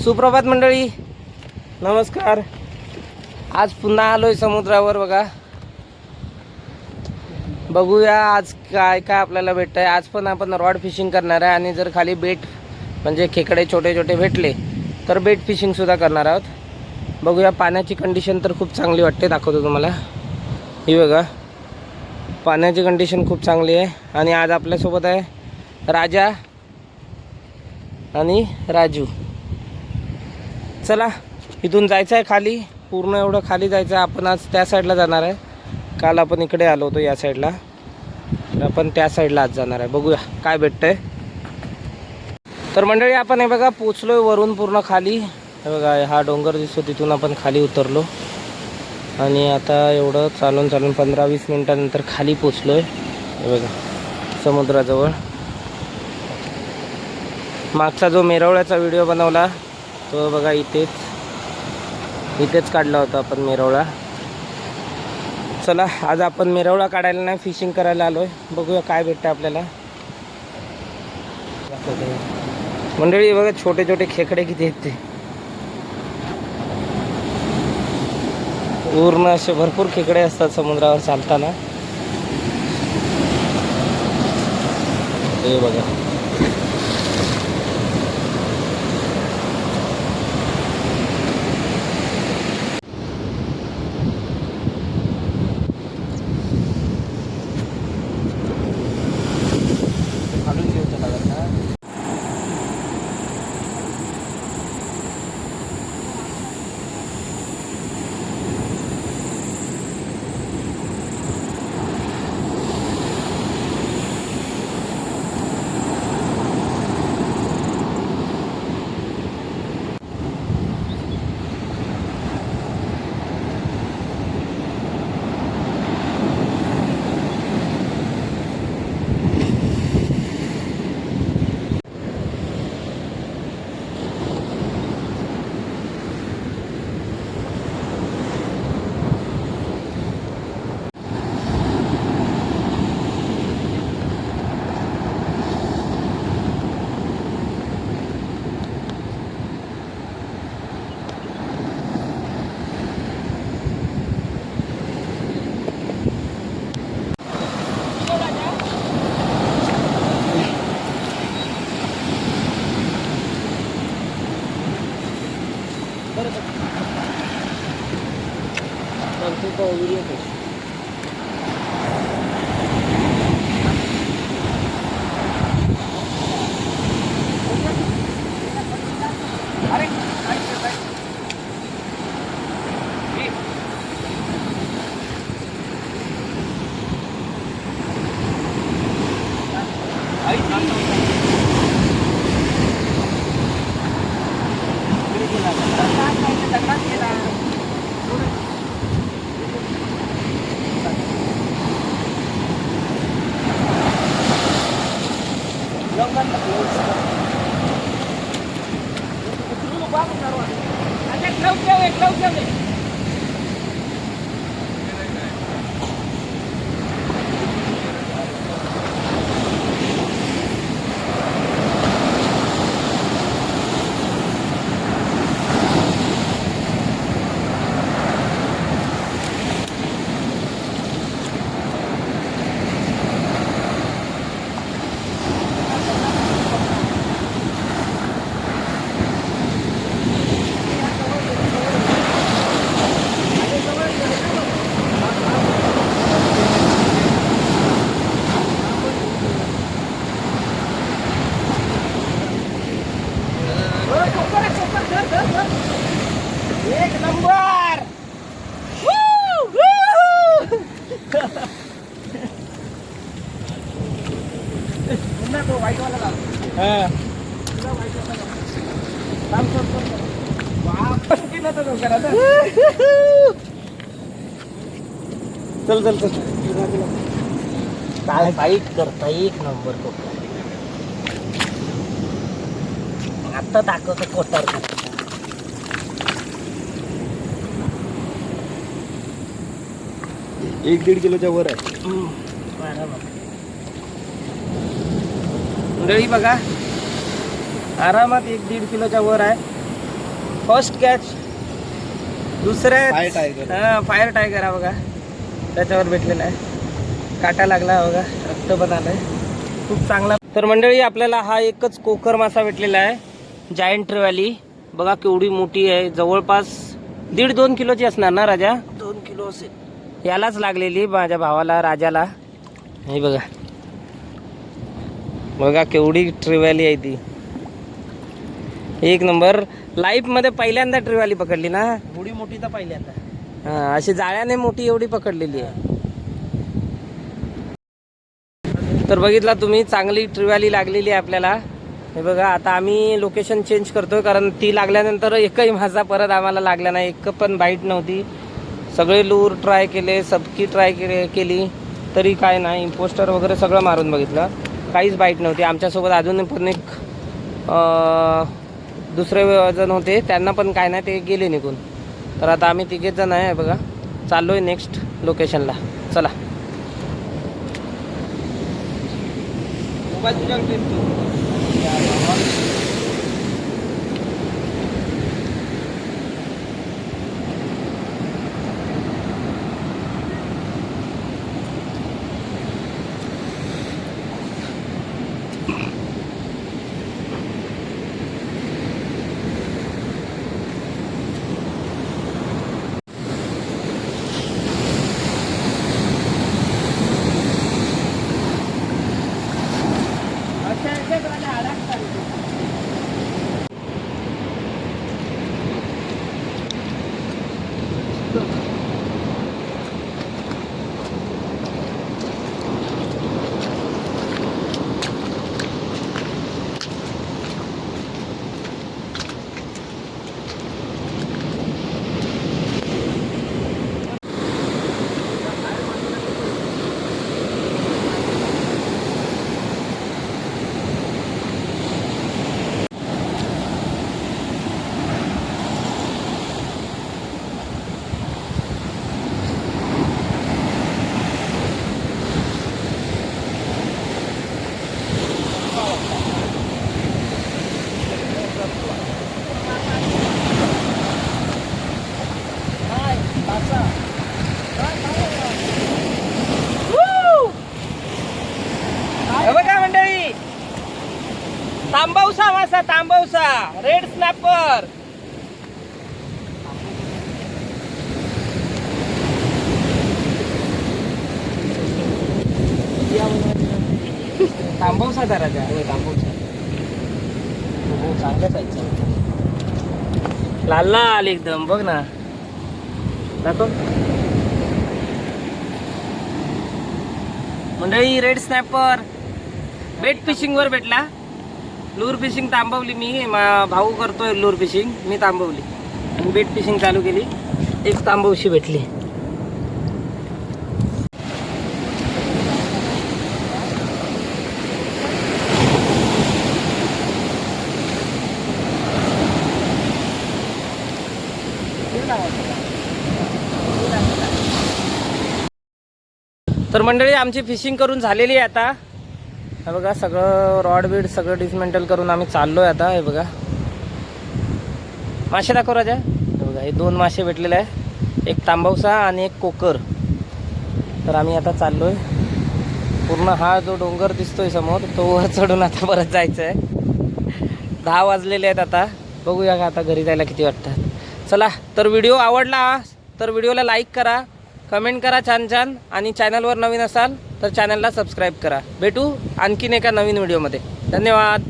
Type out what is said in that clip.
सुप्रभात मंडळी, नमस्कार. आज पुन्हा आलोय समुद्रावर. बघूया आज काय काय आपल्याला भेटतंय. आज पण आपण रॉड फिशिंग करणार आहे आणि जर खाली बेट म्हणजे खेकडे छोटे छोटे भेटले तर बेट फिशिंग सुद्धा करणार आहोत. बघूया. पाण्याची कंडिशन तर खूप चांगली वाटते, दाखवतो तुम्हाला. ही बघा, पाण्याची कंडिशन खूप चांगली आहे. आणि आज आपल्यासोबत आहे राजा आणि राजू. चला, इथून जायचं आहे खाली, पूर्ण एवढं खाली जायचं आहे. आपण आज त्या साईडला जाणार आहे. काल आपण इकडे आलो होतो या साईडला, तर आपण त्या साईडला आज जाणार आहे. बघूया काय भेटतंय. तर मंडळी, आपण हे बघा पोचलो आहे वरून पूर्ण खाली. हे बघा, हा डोंगर दिसतो, तिथून आपण खाली उतरलो आणि आता एवढं चालून 15-20 मिनटानंतर खाली पोचलो आहे. हे बघा, समुद्राजवळ. मागचा जो मेरवळ्याचा व्हिडिओ बनवला तो बघा इथेच काढला होता आपण मेरवळा. चला, आज आपण मेरवळा काढायला नाही, फिशिंग करायला आलो आहे. बघूया काय भेटतं आपल्याला. मंडळी बघा, छोटे छोटे खेकडे किती आहेत ते. पूर्ण असे भरपूर खेकडे असतात समुद्रावर चालताना. हे बघा, एक नंबर. चल चल चल, काय फाईट करता. एक नंबर कोटर. आता दाखवतो कोटर. 1-1.5 किलोच्या वर आहे. मंडळी बघा, आरामात 1-1.5 किलोच्या वर आहे. फर्स्ट कॅच दुसऱ्या फायर टायगर. हां फायर टायगर हा बघा त्याच्यावर भेटलेला आहे. काटा लागला हा बघा रक्त पण आलं आहे खूप चांगला. तर मंडळी आपल्याला हा एकच कोकर मासा भेटलेला आहे जायंट ट्रेवाली. बघा केवढी मोठी आहे जवळपास 1.5-2 किलोची असणार ना राजा. 2 किलो असेल. यालाच लागलेली माझ्या भावाला राजाला. हे बघा बघा केवढी ट्रेवाली आहे ती. एक नंबर. लाईफमध्ये पहिल्यांदा ट्रेवाली पकडली ना. एवढी मोठी तर पहिल्यांदा. हां अशी जाळ्याने मोठी एवढी पकडलेली आहे. तर बघितला तुम्ही चांगली ट्रिवाली लागलेली आहे आपल्याला. हे बघा आता आम्ही लोकेशन चेंज करतोय कारण ती लागल्यानंतर एकही मासा परत आम्हाला लागला नाही. एक पण बाईट नव्हती. सगळे लूर ट्राय केले सबकी ट्राय केली तरी काय नाही. इम्पोस्टर वगैरे सगळं मारून बघितलं काहीच बाईट नव्हती. आमच्यासोबत अजून पण एक दुसरे जण होते त्यांना पण काय नाही ते गेले निघून. तर आता आम्ही 3 जण आहे बघा चाललो आहे नेक्स्ट लोकेशनला. चला मोबाईल तुझ्या तांबवसा मासा तांबवसा रेड स्नॅपर. तांबवसा था राजा. तांबवसा हो चांगलाच आहे. लाल लाल एकदम बघ ना दाखव मंडळी. रेड स्नॅपर बेट फिशिंग वर भेटला. लूर फिशिंग तांबवली मी. भाऊ करतोय लूर फिशिंग मी तांबवली आणि बेट फिशिंग चालू केली. एक तांबवशी भेटली. तर मंडळी आमची फिशिंग करून झालेली आहे आता. हे बघा सगळं रॉड बीड सगळं डिसमेंटल करून आम्ही चाललोय आता. हे बघा मासे दाखव राजा. हे बघा हे 2 मासे भेटलेले आहे. एक तांबवसा आणि एक कोकर. तर आम्ही आता चाललोय पूर्ण हा जो डोंगर दिसतोय समोर तो वर चढून आता परत जायचं आहे. 10 वाजलेले आहेत आता. बघूया का आता घरी जायला किती वाटतात. चला तर व्हिडिओ आवडला तर व्हिडिओला लाईक करा कमेंट करा छान छान आणि चॅनलवर नवीन असाल तर चॅनलला सबस्क्राईब करा. भेटू आणखीन एका नवीन व्हिडिओमध्ये. धन्यवाद.